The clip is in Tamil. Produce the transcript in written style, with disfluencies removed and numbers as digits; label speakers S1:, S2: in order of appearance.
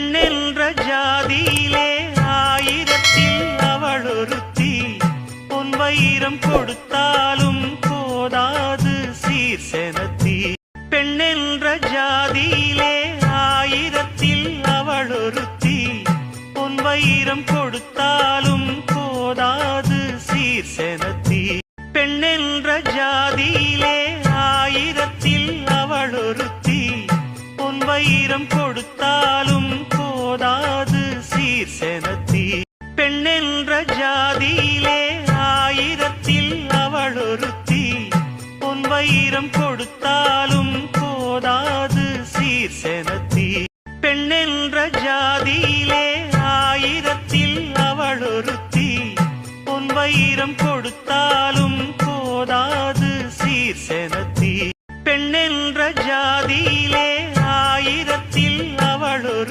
S1: பெண்ணென்ற ஜாதியிலே ஆயிரத்தில் அவளொருத்தி பொன் வைரம் கொடுத்தாலும் போதாது சீர்செனத்தி பெண்ணென்ற ஜாதியிலே ஆயிரத்தில் அவளொருத்தி பொன் வைரம் கொடுத்தாலும் போதாது சீர்செனத்தி பெண்ணென்ற ஜாதியிலே ஆயிரத்தில் அவளொருத்தி பொன் வைரம் கொடுத்தாலும் போதாது சீர்செனத்தி பெண்ணென்ற ஜாதியிலே ஆயிரத்தில் அவளொருத்தி பொன் வைரம் கொடுத்தாலும் போதாது சீர்செனத்தி பெண்ணென்ற ஜாதியிலே ஆயிரத்தில் அவளொருத்தி பொன் வைரம் கொடுத்தாலும் போதாது சீர்செனத்தி பெண்ணென்ற ஜாதியிலே